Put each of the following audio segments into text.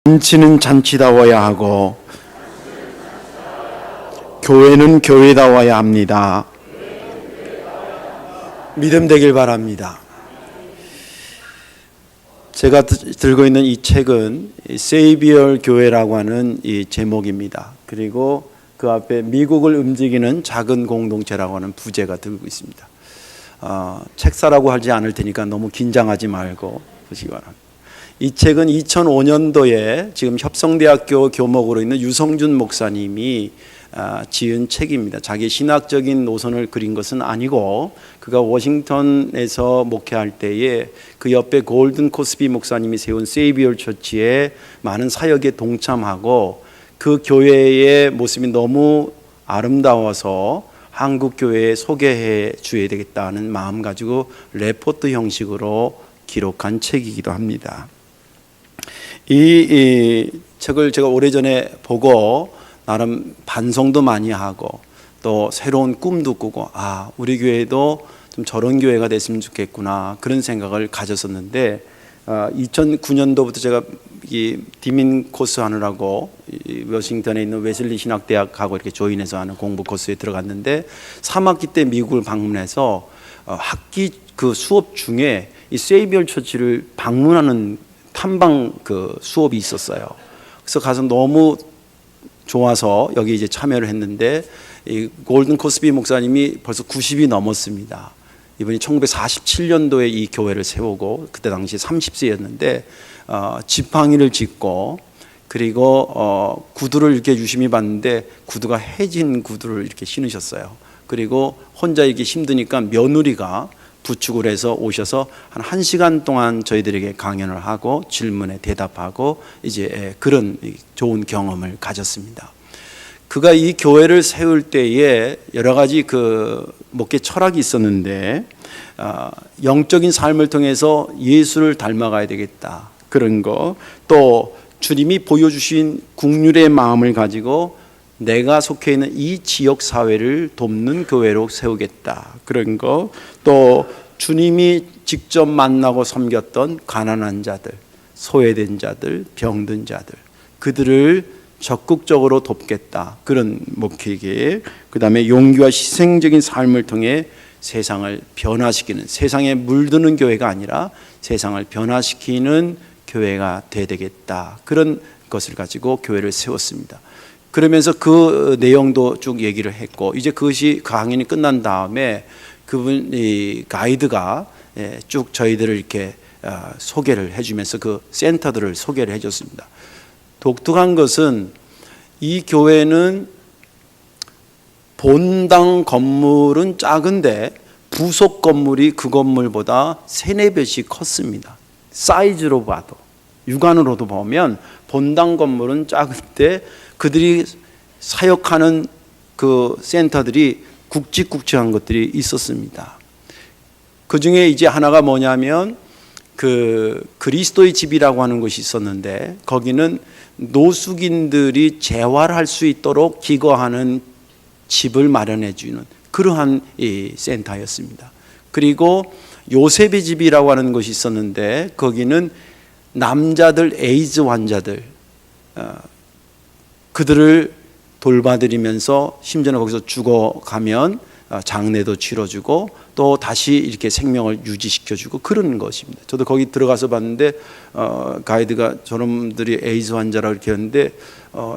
잔치는 잔치다워야 하고 교회는 교회다워야 합니다. 믿음 되길 바랍니다. 제가 들고 있는 이 책은 세이비얼 교회라고 하는 이 제목입니다. 그리고 그 앞에 미국을 움직이는 작은 공동체라고 하는 부제가 들고 있습니다. 책사라고 하지 않을 테니까 너무 긴장하지 말고 보시기 바랍니다. 이 책은 2005년도에 지금 협성대학교 교목으로 있는 유성준 목사님이 지은 책입니다. 자기 신학적인 노선을 그린 것은 아니고 그가 워싱턴에서 목회할 때에 그 옆에 골든 코스비 목사님이 세운 세이비얼 처치에 많은 사역에 동참하고 그 교회의 모습이 너무 아름다워서 한국 교회에 소개해 줘야 되겠다는 마음 가지고 레포트 형식으로 기록한 책이기도 합니다. 이 책을 제가 오래전에 보고 나름 반성도 많이 하고 또 새로운 꿈도 꾸고 우리 교회도 좀 저런 교회가 됐으면 좋겠구나 그런 생각을 가졌었는데 2009년도부터 제가 이 디민 코스 하느라고 워싱턴에 있는 웨슬리 신학대학하고 이렇게 조인해서 하는 공부 코스에 들어갔는데 3학기 때 미국을 방문해서 학기 그 수업 중에 이 세이비얼 처치를 방문하는 탐방 그 수업이 있었어요. 그래서 가서 너무 좋아서 여기 이제 참여를 했는데 이 골든 코스비 목사님이 벌써 90이 넘었습니다. 이분이 1947년도에 이 교회를 세우고 그때 당시 30세였는데 지팡이를 짚고 그리고 구두를 이렇게 유심히 봤는데 구두가 해진 구두를 이렇게 신으셨어요. 그리고 혼자 이렇게 힘드니까 며느리가 부축을 해서 오셔서 한 1시간 동안 저희들에게 강연을 하고 질문에 대답하고 이제 그런 좋은 경험을 가졌습니다. 그가 이 교회를 세울 때에 여러 가지 그 목회 철학이 있었는데 영적인 삶을 통해서 예수를 닮아가야 되겠다 그런 거, 또 주님이 보여주신 국률의 마음을 가지고 내가 속해 있는 이 지역 사회를 돕는 교회로 세우겠다 그런 거, 또 주님이 직접 만나고 섬겼던 가난한 자들, 소외된 자들, 병든 자들 그들을 적극적으로 돕겠다 그런 목회계, 그 다음에 용기와 희생적인 삶을 통해 세상을 변화시키는, 세상에 물드는 교회가 아니라 세상을 변화시키는 교회가 돼야 되겠다 그런 것을 가지고 교회를 세웠습니다. 그러면서 그 내용도 쭉 얘기를 했고 이제 그것이 강연이 끝난 다음에 그분 이 가이드가 쭉 저희들을 이렇게 소개를 해주면서 그 센터들을 소개를 해줬습니다. 독특한 것은 이 교회는 본당 건물은 작은데 부속 건물이 그 건물보다 3-4배씩 컸습니다. 사이즈로 봐도, 육안으로도 보면 본당 건물은 작은데 그들이 사역하는 그 센터들이 굵직굵직한 것들이 있었습니다. 그 중에 이제 하나가 뭐냐면 그 그리스도의 집이라고 하는 것이 있었는데 거기는 노숙인들이 재활할 수 있도록 기거하는 집을 마련해 주는 그러한 이 센터였습니다. 그리고 요셉의 집이라고 하는 것이 있었는데 거기는 남자들 에이즈 환자들 그들을 돌봐드리면서 심지어는 거기서 죽어가면 장례도 치러주고 또 다시 이렇게 생명을 유지시켜주고 그런 것입니다. 저도 거기 들어가서 봤는데 가이드가 저놈들이 에이즈 환자라고 이렇게 했는데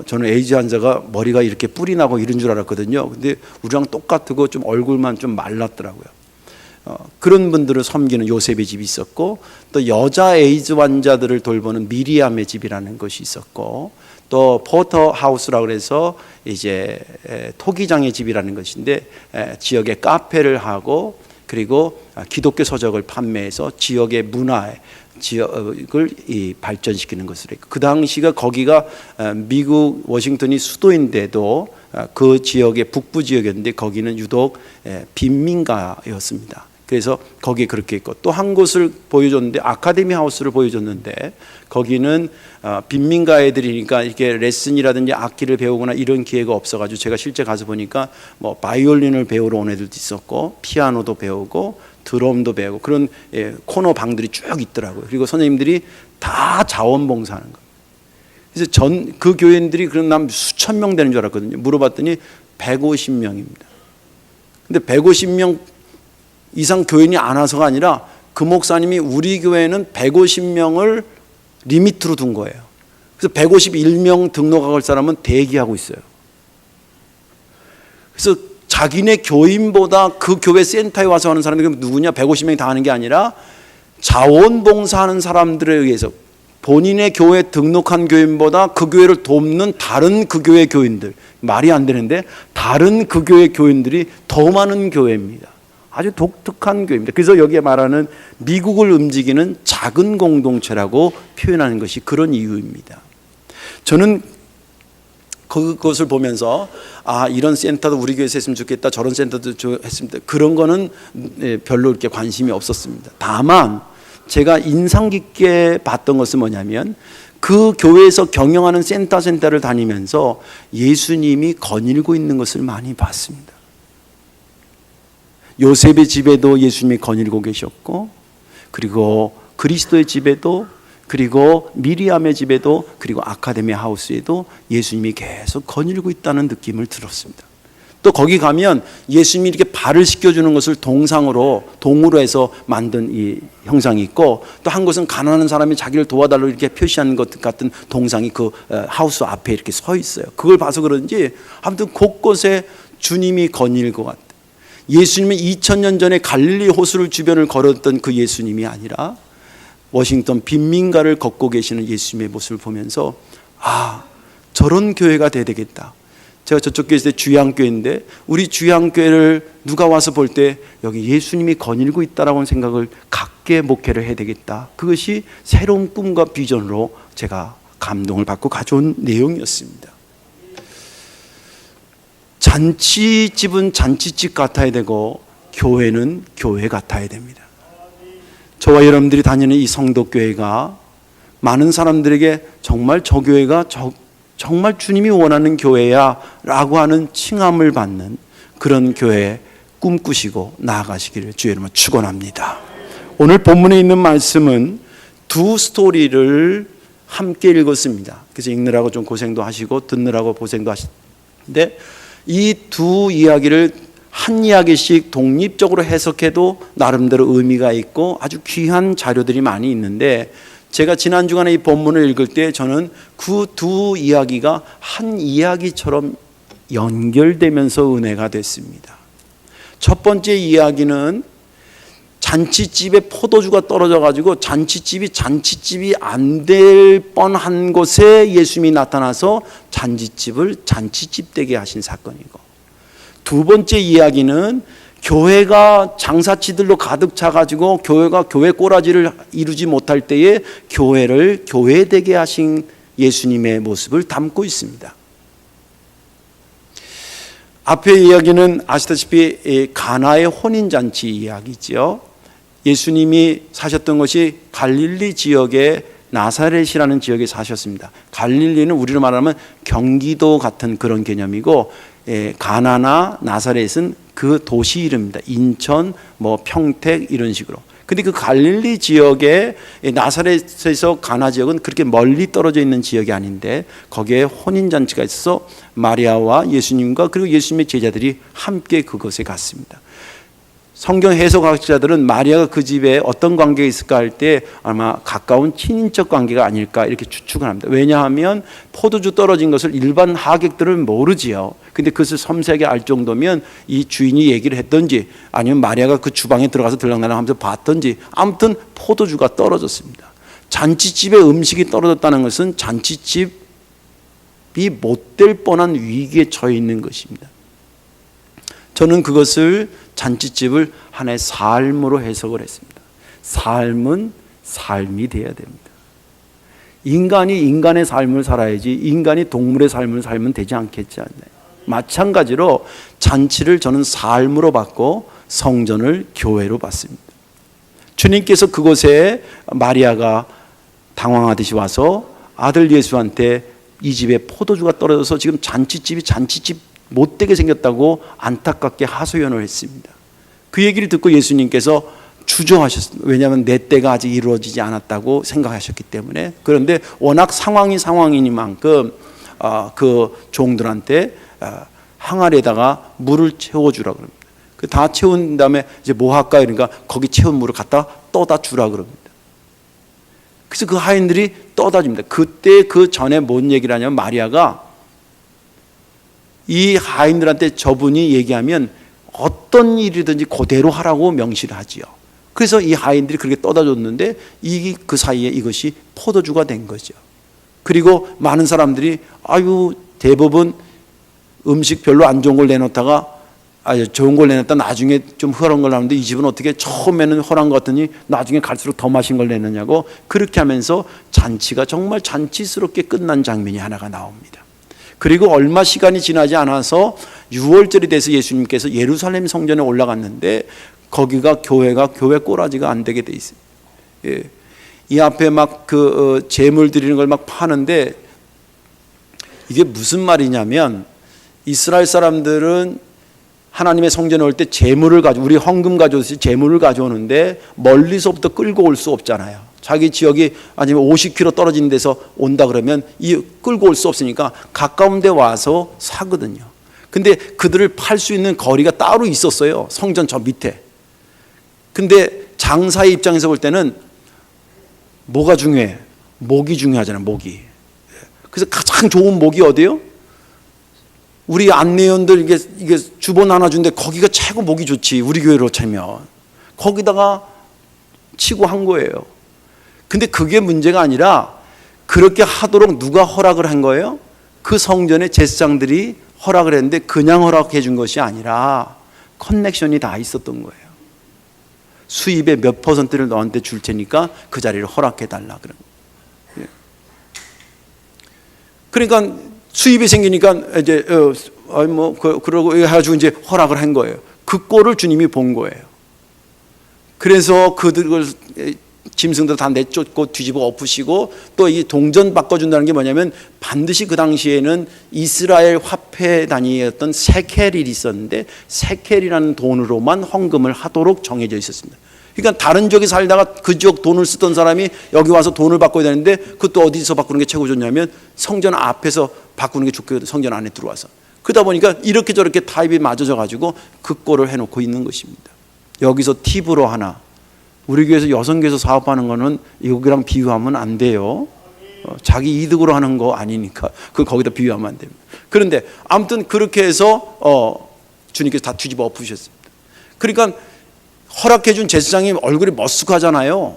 저는 에이즈 환자가 머리가 이렇게 뿔이 나고 이런 줄 알았거든요. 근데 우리랑 똑같고 좀 얼굴만 좀 말랐더라고요. 그런 분들을 섬기는 요셉의 집이 있었고 또 여자 에이즈 환자들을 돌보는 미리암의 집이라는 것이 있었고 또 포터 하우스라고 해서 이제 토기장의 집이라는 것인데 지역에 카페를 하고 그리고 기독교 서적을 판매해서 지역의 문화에 지역을 발전시키는 것으로 했고 그 당시가 거기가 미국 워싱턴이 수도인데도 그 지역의 북부 지역이었는데 거기는 유독 빈민가였습니다. 그래서 거기에 그렇게 있고 또 한 곳을 보여줬는데 아카데미 하우스를 보여줬는데 거기는 빈민가 애들이니까 이렇게 레슨이라든지 악기를 배우거나 이런 기회가 없어가지고 제가 실제 가서 보니까 뭐 바이올린을 배우러 온 애들도 있었고 피아노도 배우고 드럼도 배우고 그런 코너 방들이 쭉 있더라고요. 그리고 선생님들이 다 자원봉사하는 거예요. 그래서 그 교인들이 그런 남 수천 명 되는 줄 알았거든요. 물어봤더니 150명입니다. 근데 150명 이상 교인이 안 와서가 아니라 그 목사님이 우리 교회는 150명을 리미트로 둔 거예요. 그래서 151명 등록할 사람은 대기하고 있어요. 그래서 자기네 교인보다 그 교회 센터에 와서 하는 사람들이 누구냐? 150명이 다 하는 게 아니라 자원봉사하는 사람들에 의해서 본인의 교회에 등록한 교인보다 그 교회를 돕는 다른 그 교회 교인들, 말이 안 되는데 다른 그 교회 교인들이 더 많은 교회입니다. 아주 독특한 교회입니다. 그래서 여기에 말하는 미국을 움직이는 작은 공동체라고 표현하는 것이 그런 이유입니다. 저는 그것을 보면서 이런 센터도 우리 교회에서 했으면 좋겠다, 저런 센터도 했으면 좋겠다, 그런 거는 별로 이렇게 관심이 없었습니다. 다만 제가 인상 깊게 봤던 것은 뭐냐면 그 교회에서 경영하는 센터를 다니면서 예수님이 거닐고 있는 것을 많이 봤습니다. 요셉의 집에도 예수님이 거닐고 계셨고, 그리고 그리스도의 집에도, 그리고 미리암의 집에도, 그리고 아카데미 하우스에도 예수님이 계속 거닐고 있다는 느낌을 들었습니다. 또 거기 가면 예수님이 이렇게 발을 씻겨주는 것을 동으로 해서 만든 이 형상이 있고, 또 한 곳은 가난한 사람이 자기를 도와달라고 이렇게 표시하는 것 같은 동상이 그 하우스 앞에 이렇게 서 있어요. 그걸 봐서 그런지 아무튼 곳곳에 주님이 거닐 것 같아요. 예수님은 2000년 전에 갈릴리 호수를 주변을 걸었던 그 예수님이 아니라 워싱턴 빈민가를 걷고 계시는 예수님의 모습을 보면서 저런 교회가 돼야 되겠다. 제가 저쪽 교회 있을 때 주양교회인데 우리 주양교회를 누가 와서 볼 때 여기 예수님이 거닐고 있다라고 생각을 갖게 목회를 해야 되겠다. 그것이 새로운 꿈과 비전으로 제가 감동을 받고 가져온 내용이었습니다. 잔치집은 잔치집 같아야 되고 교회는 교회 같아야 됩니다. 저와 여러분들이 다니는 이 성도교회가 많은 사람들에게 정말 저 교회가 정말 주님이 원하는 교회야 라고 하는 칭함을 받는 그런 교회 꿈꾸시고 나아가시기를 주의 이름으로 축원합니다. 오늘 본문에 있는 말씀은 두 스토리를 함께 읽었습니다. 그래서 읽느라고 좀 고생도 하시고 듣느라고 고생도 하시는데, 이 두 이야기를 한 이야기씩 독립적으로 해석해도 나름대로 의미가 있고 아주 귀한 자료들이 많이 있는데, 제가 지난 주간에 이 본문을 읽을 때 저는 그 두 이야기가 한 이야기처럼 연결되면서 은혜가 됐습니다. 첫 번째 이야기는 잔치집에 포도주가 떨어져 가지고 잔치집이 안 될 뻔한 곳에 예수님이 나타나서 잔치집을 잔치집 되게 하신 사건이고, 두 번째 이야기는 교회가 장사치들로 가득 차가지고 교회가 교회 꼬라지를 이루지 못할 때에 교회를 교회되게 하신 예수님의 모습을 담고 있습니다. 앞의 이야기는 아시다시피 가나의 혼인잔치 이야기죠. 예수님이 사셨던 것이 갈릴리 지역의 나사렛이라는 지역에 사셨습니다. 갈릴리는 우리로 말하면 경기도 같은 그런 개념이고, 가나나 나사렛은 그 도시 이름입니다. 인천, 평택 이런 식으로. 근데 그 갈릴리 지역의 나사렛에서 가나 지역은 그렇게 멀리 떨어져 있는 지역이 아닌데, 거기에 혼인잔치가 있어서 마리아와 예수님과 그리고 예수님의 제자들이 함께 그곳에 갔습니다. 성경 해석학자들은 마리아가 그 집에 어떤 관계가 있을까 할 때 아마 가까운 친인척 관계가 아닐까 이렇게 추측을 합니다. 왜냐하면 포도주 떨어진 것을 일반 하객들은 모르지요. 근데 그것을 섬세하게 알 정도면 이 주인이 얘기를 했던지 아니면 마리아가 그 주방에 들어가서 들락날락 하면서 봤던지, 아무튼 포도주가 떨어졌습니다. 잔치집에 음식이 떨어졌다는 것은 잔치집이 못될 뻔한 위기에 처해 있는 것입니다. 저는 그것을 잔치집을 하나의 삶으로 해석을 했습니다. 삶은 삶이 되어야 됩니다. 인간이 인간의 삶을 살아야지 인간이 동물의 삶을 살면 되지 않겠지 않나요? 마찬가지로 잔치를 저는 삶으로 받고 성전을 교회로 받습니다. 주님께서 그곳에 마리아가 당황하듯이 와서 아들 예수한테 이 집에 포도주가 떨어져서 지금 잔치집이 잔치집 못되게 생겼다고 안타깝게 하소연을 했습니다. 그 얘기를 듣고 예수님께서 주저하셨습니다. 왜냐하면 내 때가 아직 이루어지지 않았다고 생각하셨기 때문에. 그런데 워낙 상황이니만큼 그 종들한테 항아리에다가 물을 채워주라 그럽니다. 그 다 채운 다음에 이제 뭐 할까? 그러니까 거기 채운 물을 갖다 떠다 주라 그럽니다. 그래서 그 하인들이 떠다 줍니다. 그때 그 전에 뭔 얘기를 하냐면 마리아가 이 하인들한테 저분이 얘기하면 어떤 일이든지 그대로 하라고 명시를 하지요. 그래서 이 하인들이 그렇게 떠다 줬는데 그 사이에 이것이 포도주가 된 거죠. 그리고 많은 사람들이 대부분 음식 별로 안 좋은 걸 내놓다가 좋은 걸 내놨다 나중에 좀 허한 걸 나오는데 이 집은 어떻게 처음에는 허한 것 같더니 나중에 갈수록 더 마신 걸 내느냐고 그렇게 하면서 잔치가 정말 잔치스럽게 끝난 장면이 하나가 나옵니다. 그리고 얼마 시간이 지나지 않아서 6월절이 돼서 예수님께서 예루살렘 성전에 올라갔는데 거기가 교회 꼬라지가 안 되게 돼 있어요. 예. 이 앞에 막 제물 드리는 걸 막 파는데 이게 무슨 말이냐면 이스라엘 사람들은 하나님의 성전에 올 때 제물을 우리 헌금 가져오듯이 제물을 가져오는데 멀리서부터 끌고 올 수 없잖아요. 자기 지역이 아니면 50km 떨어진 데서 온다 그러면 끌고 올 수 없으니까 가까운 데 와서 사거든요. 근데 그들을 팔 수 있는 거리가 따로 있었어요. 성전 저 밑에. 근데 장사의 입장에서 볼 때는 뭐가 중요해? 목이 중요하잖아요. 목이. 그래서 가장 좋은 목이 어디요? 우리 안내원들 이게 주보 나눠주는데 거기가 최고 목이 좋지. 우리 교회로 치면 거기다가 치고 한 거예요. 근데 그게 문제가 아니라 그렇게 하도록 누가 허락을 한 거예요? 그 성전의 제사장들이 허락을 했는데 그냥 허락해 준 것이 아니라 커넥션이 다 있었던 거예요. 수입의 몇 %를 너한테 줄 테니까 그 자리를 허락해 달라 그런 거예요. 그러니까 수입이 생기니까 이제 그러고 해가지고 이제 허락을 한 거예요. 그 꼴을 주님이 본 거예요. 그래서 그들을 짐승들 다 내쫓고 뒤집어 엎으시고 또 이 동전 바꿔준다는 게 뭐냐면 반드시 그 당시에는 이스라엘 화폐 단위였던 세켈이 있었는데 세켈이라는 돈으로만 헌금을 하도록 정해져 있었습니다. 그러니까 다른 지역에 살다가 그 지역 돈을 쓰던 사람이 여기 와서 돈을 바꿔야 되는데 그것도 어디서 바꾸는 게 최고 좋냐면 성전 앞에서 바꾸는 게 좋거든요. 성전 안에 들어와서. 그러다 보니까 이렇게 저렇게 타입이 맞아져 가지고 그 꼴을 해놓고 있는 것입니다. 여기서 팁으로 하나, 우리 교회에서 여성교회에서 사업하는 거는 여기랑 비유하면 안 돼요. 자기 이득으로 하는 거 아니니까 거기다 비유하면 안 됩니다. 그런데 아무튼 그렇게 해서 주님께서 다 뒤집어 엎으셨습니다. 그러니까 허락해준 제사장이 얼굴이 머쓱하잖아요.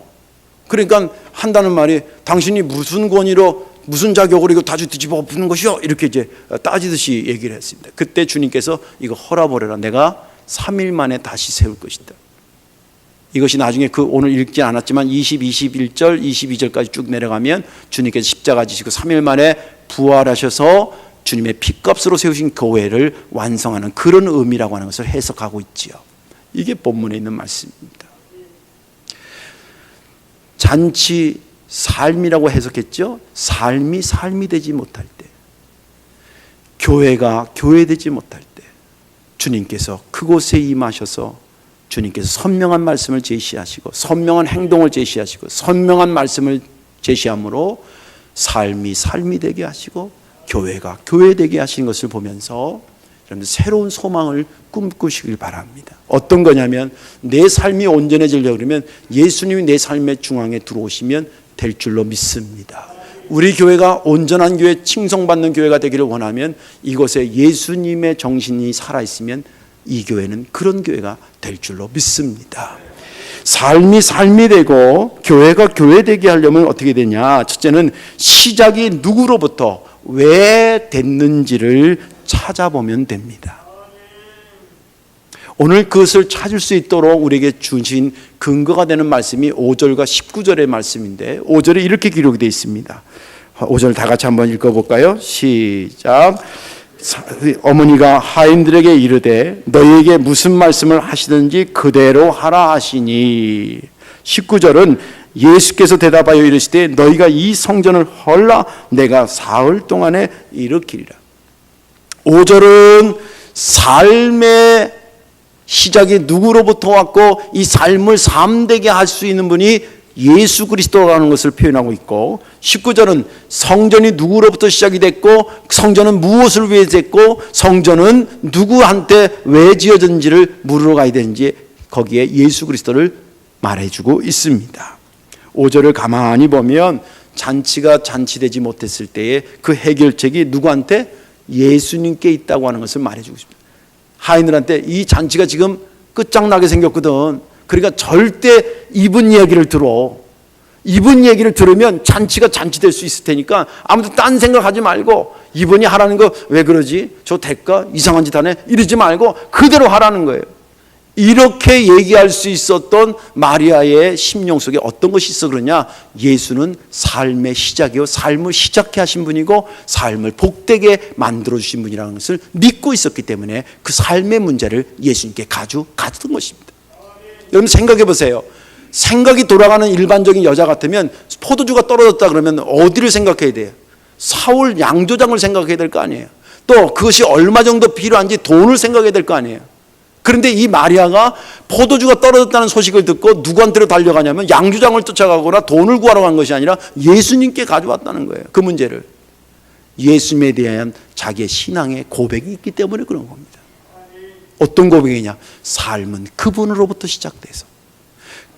그러니까 한다는 말이 당신이 무슨 권위로 무슨 자격으로 이거 다 뒤집어 엎는 것이요? 이렇게 이제 따지듯이 얘기를 했습니다. 그때 주님께서 이거 헐어버려라. 내가 3일 만에 다시 세울 것이다. 이것이 나중에 오늘 읽지 않았지만 21절, 22절까지 쭉 내려가면 주님께서 십자가 지시고 3일 만에 부활하셔서 주님의 피값으로 세우신 교회를 완성하는 그런 의미라고 하는 것을 해석하고 있지요. 이게 본문에 있는 말씀입니다. 잔치 삶이라고 해석했죠. 삶이 되지 못할 때, 교회가 교회되지 못할 때 주님께서 그곳에 임하셔서 주님께서 선명한 말씀을 제시하시고 선명한 행동을 제시하시고 선명한 말씀을 제시함으로 삶이 되게 하시고 교회가 교회되게 하신 것을 보면서 여러분들 새로운 소망을 꿈꾸시길 바랍니다. 어떤 거냐면 내 삶이 온전해지려고 그러면 예수님이 내 삶의 중앙에 들어오시면 될 줄로 믿습니다. 우리 교회가 온전한 교회, 칭송받는 교회가 되기를 원하면 이곳에 예수님의 정신이 살아있으면 이 교회는 그런 교회가 될 줄로 믿습니다. 삶이 되고 교회가 교회되게 하려면 어떻게 되냐? 첫째는 시작이 누구로부터 왜 됐는지를 찾아보면 됩니다. 오늘 그것을 찾을 수 있도록 우리에게 주신 근거가 되는 말씀이 5절과 19절의 말씀인데 5절에 이렇게 기록이 되어 있습니다. 5절 다 같이 한번 읽어볼까요? 시작. 어머니가 하인들에게 이르되 너희에게 무슨 말씀을 하시든지 그대로 하라 하시니. 19절은 예수께서 대답하여 이르시되 너희가 이 성전을 헐라 내가 사흘 동안에 일으키리라. 5절은 삶의 시작이 누구로부터 왔고 이 삶을 삶되게 할 수 있는 분이 예수 그리스도라는 것을 표현하고 있고, 19절은 성전이 누구로부터 시작이 됐고 성전은 무엇을 위해 됐고 성전은 누구한테 왜 지어졌는지를 물으러 가야 되는지 거기에 예수 그리스도를 말해주고 있습니다. 5절을 가만히 보면 잔치가 잔치되지 못했을 때에 그 해결책이 누구한테? 예수님께 있다고 하는 것을 말해주고 싶습니다. 하인들한테 이 잔치가 지금 끝장나게 생겼거든. 그러니까 절대 이분 얘기를 들어. 이분 얘기를 들으면 잔치가 잔치될 수 있을 테니까 아무도 딴 생각하지 말고 이분이 하라는 거 왜 그러지? 저 대가 이상한 짓 하네? 이러지 말고 그대로 하라는 거예요. 이렇게 얘기할 수 있었던 마리아의 심령 속에 어떤 것이 있어 그러냐? 예수는 삶의 시작이요, 삶을 시작해 하신 분이고 삶을 복되게 만들어 주신 분이라는 것을 믿고 있었기 때문에 그 삶의 문제를 예수님께 가져던 것입니다. 여러분 생각해 보세요. 생각이 돌아가는 일반적인 여자 같으면 포도주가 떨어졌다 그러면 어디를 생각해야 돼요? 사올 양조장을 생각해야 될 거 아니에요. 또 그것이 얼마 정도 필요한지 돈을 생각해야 될 거 아니에요. 그런데 이 마리아가 포도주가 떨어졌다는 소식을 듣고 누구한테로 달려가냐면 양조장을 쫓아가거나 돈을 구하러 간 것이 아니라 예수님께 가져왔다는 거예요. 그 문제를. 예수님에 대한 자기의 신앙의 고백이 있기 때문에 그런 겁니다. 어떤 고백이냐? 삶은 그분으로부터 시작돼서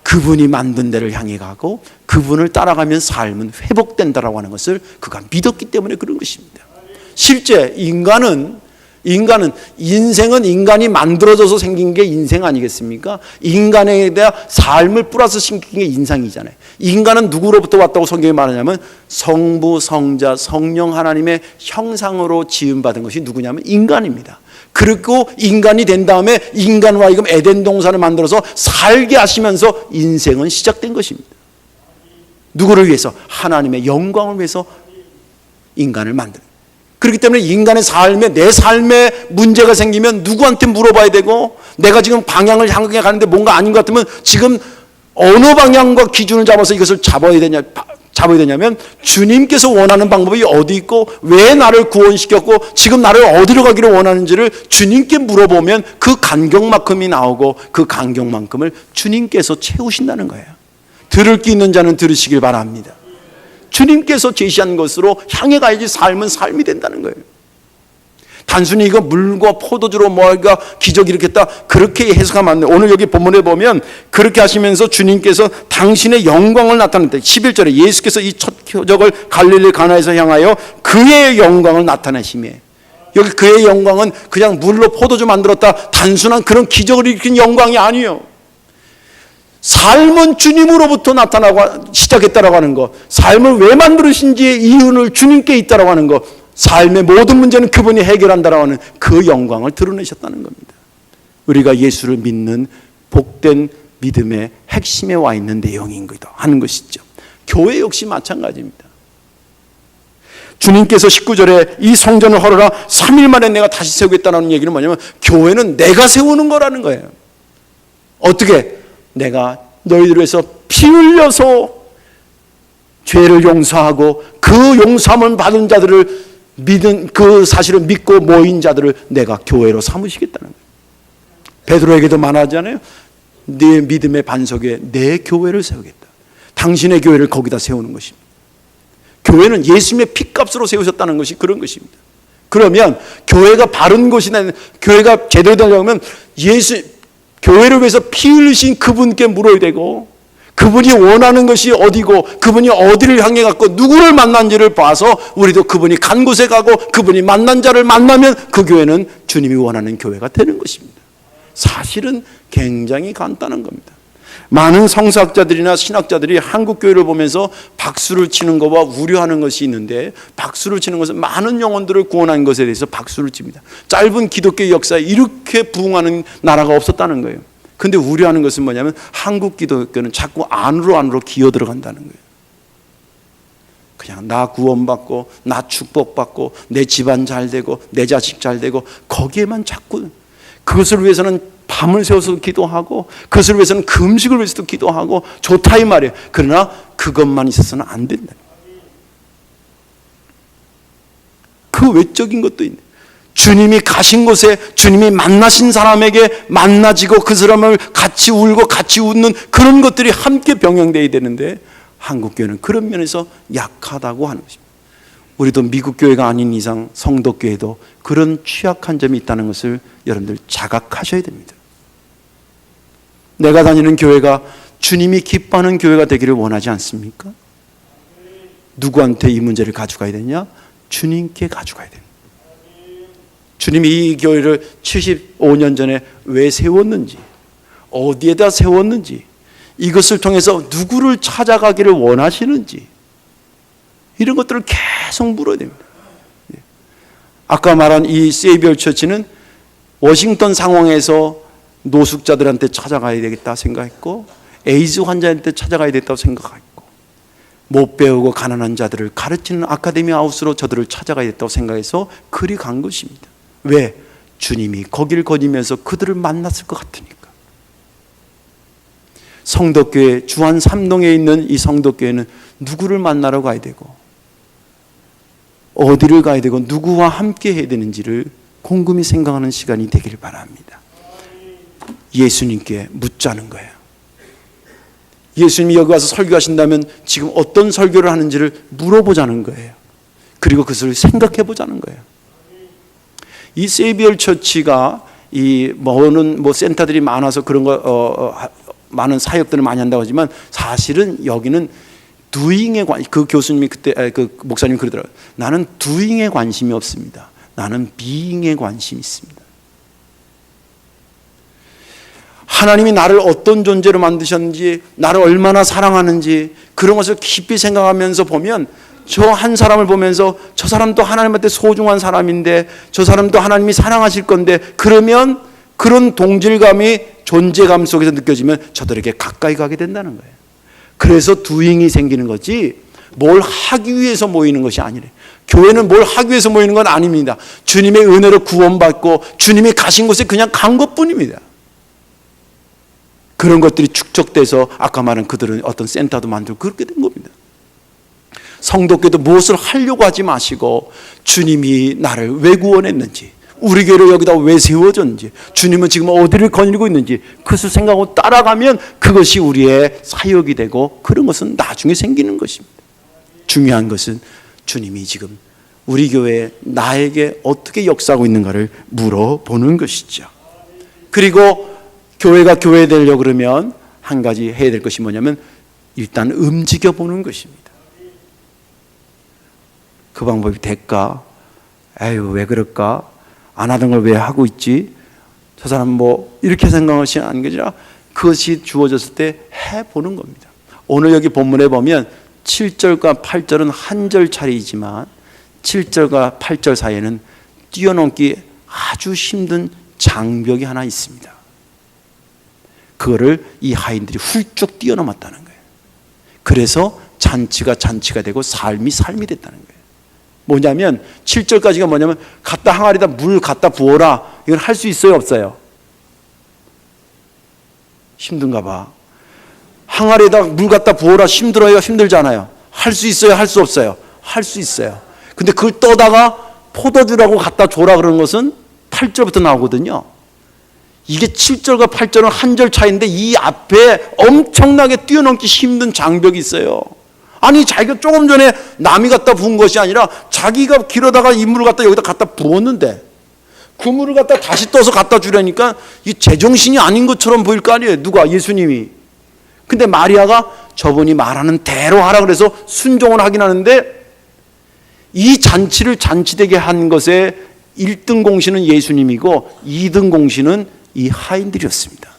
그분이 만든 데를 향해 가고 그분을 따라가면 삶은 회복된다라고 하는 것을 그가 믿었기 때문에 그런 것입니다. 실제 인생은 인간이 만들어져서 생긴 게 인생 아니겠습니까? 인간에 대한 삶을 플러스 시킨 게 인상이잖아요. 인간은 누구로부터 왔다고 성경이 말하냐면 성부, 성자, 성령 하나님의 형상으로 지음받은 것이 누구냐면 인간입니다. 그리고 인간이 된 다음에 인간과 하여금 에덴 동산을 만들어서 살게 하시면서 인생은 시작된 것입니다. 누구를 위해서? 하나님의 영광을 위해서 인간을 만든. 그렇기 때문에 인간의 삶에, 내 삶에 문제가 생기면 누구한테 물어봐야 되고, 내가 지금 방향을 향해 가는데 뭔가 아닌 것 같으면 지금 어느 방향과 기준을 잡아서 이것을 잡아야 되냐면 주님께서 원하는 방법이 어디 있고 왜 나를 구원시켰고 지금 나를 어디로 가기를 원하는지를 주님께 물어보면 그 간격만큼이 나오고 그 간격만큼을 주님께서 채우신다는 거예요. 들을 귀 있는 자는 들으시길 바랍니다. 주님께서 제시한 것으로 향해 가야지 삶은 삶이 된다는 거예요. 단순히 이거 물과 포도주로 뭐가 기적이 일으켰다 그렇게 해석하면 안 돼요. 오늘 여기 본문에 보면 그렇게 하시면서 주님께서 당신의 영광을 나타냈다. 11절에 예수께서 이 첫 표적을 갈릴리 가나에서 향하여 그의 영광을 나타내시며, 여기 그의 영광은 그냥 물로 포도주 만들었다 단순한 그런 기적을 일으킨 영광이 아니에요. 삶은 주님으로부터 나타나고 시작했다라고 하는 것, 삶을 왜 만들으신지의 이유는 주님께 있다라고 하는 것, 삶의 모든 문제는 그분이 해결한다라고 하는 그 영광을 드러내셨다는 겁니다. 우리가 예수를 믿는 복된 믿음의 핵심에 와 있는 내용이기도 하는 것이죠. 교회 역시 마찬가지입니다. 주님께서 19절에 이 성전을 헐어라 3일 만에 내가 다시 세우겠다는 얘기는 뭐냐면 교회는 내가 세우는 거라는 거예요. 어떻게? 내가 너희들을 위해서 피 흘려서 죄를 용서하고 그 용서함을 받은 자들을 믿은 그 사실을 믿고 모인 자들을 내가 교회로 삼으시겠다는 거예요. 베드로에게도 말하잖아요. 네 믿음의 반석에 내 교회를 세우겠다. 당신의 교회를 거기다 세우는 것입니다. 교회는 예수님의 피값으로 세우셨다는 것이 그런 것입니다. 그러면 교회가 바른 것이나 교회가 제대로 되려면 교회를 위해서 피 흘리신 그분께 물어야 되고, 그분이 원하는 것이 어디고 그분이 어디를 향해 갔고 누구를 만난지를 봐서 우리도 그분이 간 곳에 가고 그분이 만난 자를 만나면 그 교회는 주님이 원하는 교회가 되는 것입니다. 사실은 굉장히 간단한 겁니다. 많은 성서학자들이나 신학자들이 한국 교회를 보면서 박수를 치는 것과 우려하는 것이 있는데, 박수를 치는 것은 많은 영혼들을 구원한 것에 대해서 박수를 칩니다. 짧은 기독교 역사에 이렇게 부흥하는 나라가 없었다는 거예요. 근데 우려하는 것은 뭐냐면 한국 기독교는 자꾸 안으로 기어 들어간다는 거예요. 그냥 나 구원받고 나 축복받고 내 집안 잘 되고 내 자식 잘 되고 거기에만 자꾸, 그것을 위해서는 밤을 새워서 기도하고 그것을 위해서는 금식을 위해서도 기도하고 좋다 이 말이에요. 그러나 그것만 있어서는 안 된다. 그 외적인 것도 있네. 주님이 가신 곳에 주님이 만나신 사람에게 만나지고 그 사람을 같이 울고 같이 웃는 그런 것들이 함께 병행되어야 되는데 한국교회는 그런 면에서 약하다고 하는 것입니다. 우리도 미국 교회가 아닌 이상 성도교회도 그런 취약한 점이 있다는 것을 여러분들 자각하셔야 됩니다. 내가 다니는 교회가 주님이 기뻐하는 교회가 되기를 원하지 않습니까? 누구한테 이 문제를 가져가야 되냐? 주님께 가져가야 됩니다. 주님이 이 교회를 75년 전에 왜 세웠는지, 어디에다 세웠는지, 이것을 통해서 누구를 찾아가기를 원하시는지 이런 것들을 계속 물어야 됩니다. 아까 말한 이 세이비얼 처치는 워싱턴 상황에서 노숙자들한테 찾아가야 되겠다 생각했고, 에이즈 환자한테 찾아가야 되겠다고 생각했고, 못 배우고 가난한 자들을 가르치는 아카데미 하우스로 저들을 찾아가야 됐다고 생각해서 그리 간 것입니다. 왜? 주님이 거길 거니면서 그들을 만났을 것 같으니까. 성덕교회 주안 3동에 있는 이 성덕교회는 누구를 만나러 가야 되고 어디를 가야 되고 누구와 함께 해야 되는지를 곰곰이 생각하는 시간이 되길 바랍니다. 예수님께 묻자는 거예요. 예수님이 여기 와서 설교하신다면 지금 어떤 설교를 하는지를 물어보자는 거예요. 그리고 그것을 생각해 보자는 거예요. 이 세이비얼 처치가 이 뭐는 뭐 센터들이 많아서 그런 거 많은 사역들을 많이 한다고 하지만 사실은 여기는 두잉에 그 교수님이 그때 그 목사님이 그러더라고요. 나는 두잉에 관심이 없습니다. 나는 비잉에 관심이 있습니다. 하나님이 나를 어떤 존재로 만드셨는지, 나를 얼마나 사랑하는지 그런 것을 깊이 생각하면서 보면 저 한 사람을 보면서 저 사람도 하나님한테 소중한 사람인데 저 사람도 하나님이 사랑하실 건데, 그러면 그런 동질감이 존재감 속에서 느껴지면 저들에게 가까이 가게 된다는 거예요. 그래서 두잉이 생기는 거지 뭘 하기 위해서 모이는 것이 아니래. 교회는 뭘 하기 위해서 모이는 건 아닙니다. 주님의 은혜로 구원받고 주님이 가신 곳에 그냥 간 것뿐입니다. 그런 것들이 축적돼서 아까 말한 그들은 어떤 센터도 만들고 그렇게 된 겁니다. 성도께도 무엇을 하려고 하지 마시고 주님이 나를 왜 구원했는지, 우리 교회를 여기다 왜 세워졌는지, 주님은 지금 어디를 거닐고 있는지 그것을 생각하고 따라가면 그것이 우리의 사역이 되고, 그런 것은 나중에 생기는 것입니다. 중요한 것은 주님이 지금 우리 교회에 나에게 어떻게 역사하고 있는가를 물어보는 것이죠. 그리고 교회가 교회 되려고 그러면 한 가지 해야 될 것이 뭐냐면 일단 움직여 보는 것입니다. 그 방법이 될까? 에휴 왜 그럴까? 안 하던 걸 왜 하고 있지? 저 사람 뭐 이렇게 생각하시는 안 거죠? 그것이 주어졌을 때 해보는 겁니다. 오늘 여기 본문에 보면 7절과 8절은 한 절 차례이지만 7절과 8절 사이에는 뛰어넘기 아주 힘든 장벽이 하나 있습니다. 그거를 이 하인들이 훌쩍 뛰어넘었다는 거예요. 그래서 잔치가 잔치가 되고 삶이 삶이 됐다는 거예요. 뭐냐면 7절까지가 뭐냐면 갖다 항아리에다 물 갖다 부어라. 이건 할 수 있어요 없어요? 힘든가 봐. 항아리에다 물 갖다 부어라. 힘들어요 힘들잖아요? 할 수 있어요 할 수 없어요? 할 수 있어요. 근데 그걸 떠다가 포도주라고 갖다 줘라 그러는 것은 8절부터 나오거든요. 이게 7절과 8절은 한 절 차이인데 이 앞에 엄청나게 뛰어넘기 힘든 장벽이 있어요. 아니 자기가 조금 전에 남이 갖다 부은 것이 아니라 자기가 길어다가 이 물을 갖다 여기다 갖다 부었는데 그 물을 갖다 다시 떠서 갖다 주려니까 이 제정신이 아닌 것처럼 보일 거 아니에요. 누가? 예수님이. 근데 마리아가 저분이 말하는 대로 하라 그래서 순종을 하긴 하는데, 이 잔치를 잔치되게 한 것에 1등 공신은 예수님이고 2등 공신은 이 하인들이었습니다.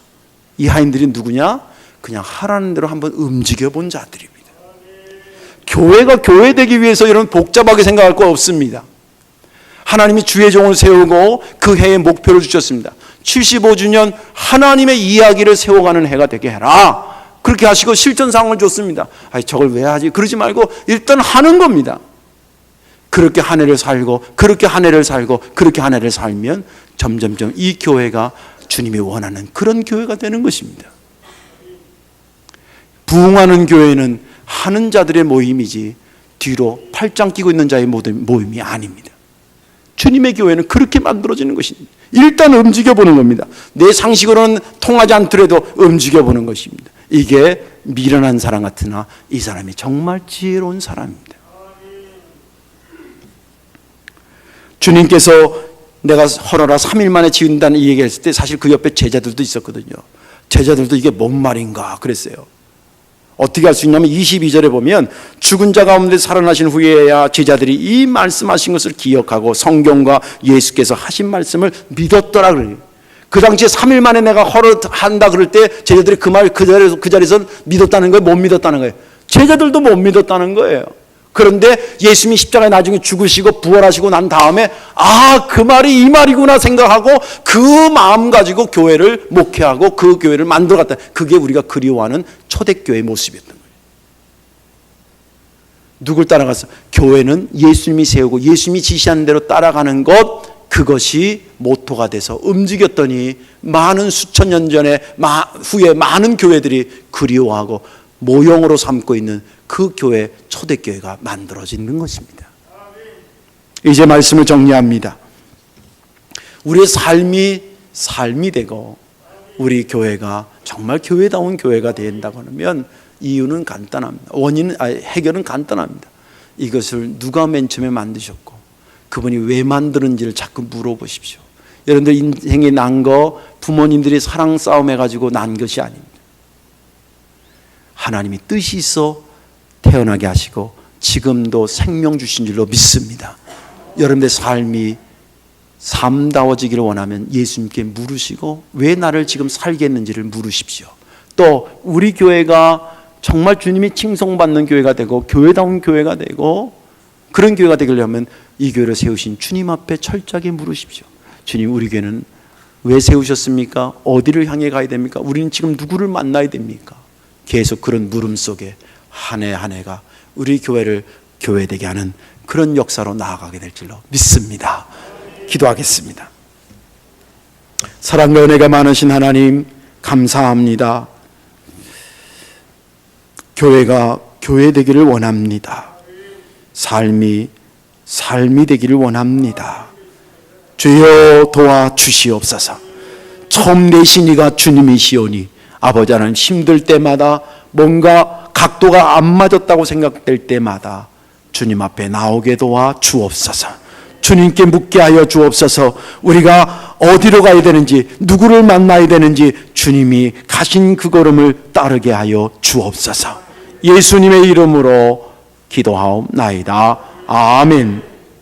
이 하인들이 누구냐? 그냥 하라는 대로 한번 움직여 본 자들입니다. 교회가 교회되기 위해서 이런 복잡하게 생각할 거 없습니다. 하나님이 주의 종을 세우고 그 해의 목표를 주셨습니다. 75주년 하나님의 이야기를 세워가는 해가 되게 해라. 그렇게 하시고 실천 상황을 줬습니다. 아니 저걸 왜 하지? 그러지 말고 일단 하는 겁니다. 그렇게 한 해를 살고 그렇게 한 해를 살고 그렇게 한 해를 살면 점점점 이 교회가 주님이 원하는 그런 교회가 되는 것입니다. 부흥하는 교회는 하는 자들의 모임이지 뒤로 팔짱 끼고 있는 자의 모임이 아닙니다. 주님의 교회는 그렇게 만들어지는 것입니다. 일단 움직여보는 겁니다. 내 상식으로는 통하지 않더라도 움직여보는 것입니다. 이게 미련한 사람 같으나 이 사람이 정말 지혜로운 사람입니다. 주님께서 내가 헌어라 3일 만에 지은다는 이 얘기를 했을 때 사실 그 옆에 제자들도 있었거든요. 제자들도 이게 뭔 말인가 그랬어요. 어떻게 할 수 있냐면 22절에 보면 죽은 자 가운데 살아나신 후에야 제자들이 이 말씀하신 것을 기억하고 성경과 예수께서 하신 말씀을 믿었더라 그래요. 그 당시에 3일 만에 내가 헌어한다 그럴 때 제자들이 그 말 그 자리에서 믿었다는 거예요? 못 믿었다는 거예요? 제자들도 못 믿었다는 거예요. 그런데 예수님이 십자가에 나중에 죽으시고 부활하시고 난 다음에 그 말이 이 말이구나 생각하고 그 마음 가지고 교회를 목회하고 그 교회를 만들어갔다. 그게 우리가 그리워하는 초대교회의 모습이었던 거예요. 누굴 따라가서? 교회는 예수님이 세우고 예수님이 지시하는 대로 따라가는 것, 그것이 모토가 돼서 움직였더니 많은 수천 년 전에 후에 많은 교회들이 그리워하고 모형으로 삼고 있는 그 교회, 초대교회가 만들어지는 것입니다. 이제 말씀을 정리합니다. 우리의 삶이 되고 우리 교회가 정말 교회다운 교회가 된다고 하면 이유는 간단합니다. 해결은 간단합니다. 이것을 누가 맨 처음에 만드셨고 그분이 왜 만드는지를 자꾸 물어보십시오. 여러분들 인생에 난 거 부모님들이 사랑 싸움 해가지고 난 것이 아닙니다. 하나님이 뜻이 있어 태어나게 하시고 지금도 생명 주신 줄로 믿습니다. 여러분의 삶이 삶다워지기를 원하면 예수님께 물으시고 왜 나를 지금 살게 했는지를 물으십시오. 또 우리 교회가 정말 주님이 칭송받는 교회가 되고 교회다운 교회가 되고 그런 교회가 되려면 이 교회를 세우신 주님 앞에 철저하게 물으십시오. 주님, 우리 교회는 왜 세우셨습니까? 어디를 향해 가야 됩니까? 우리는 지금 누구를 만나야 됩니까? 계속 그런 물음 속에 한 해 한 해가 우리 교회를 교회되게 하는 그런 역사로 나아가게 될 줄로 믿습니다. 기도하겠습니다. 사랑과 은혜가 많으신 하나님 감사합니다. 교회가 교회되기를 원합니다. 삶이 되기를 원합니다. 주여 도와주시옵소서. 처음 내신 이가 주님이시오니 아버지 하나님, 힘들 때마다 뭔가 각도가 안 맞았다고 생각될 때마다 주님 앞에 나오게 도와 주옵소서. 주님께 묻게 하여 주옵소서. 우리가 어디로 가야 되는지, 누구를 만나야 되는지 주님이 가신 그 걸음을 따르게 하여 주옵소서. 예수님의 이름으로 기도하옵나이다. 아멘.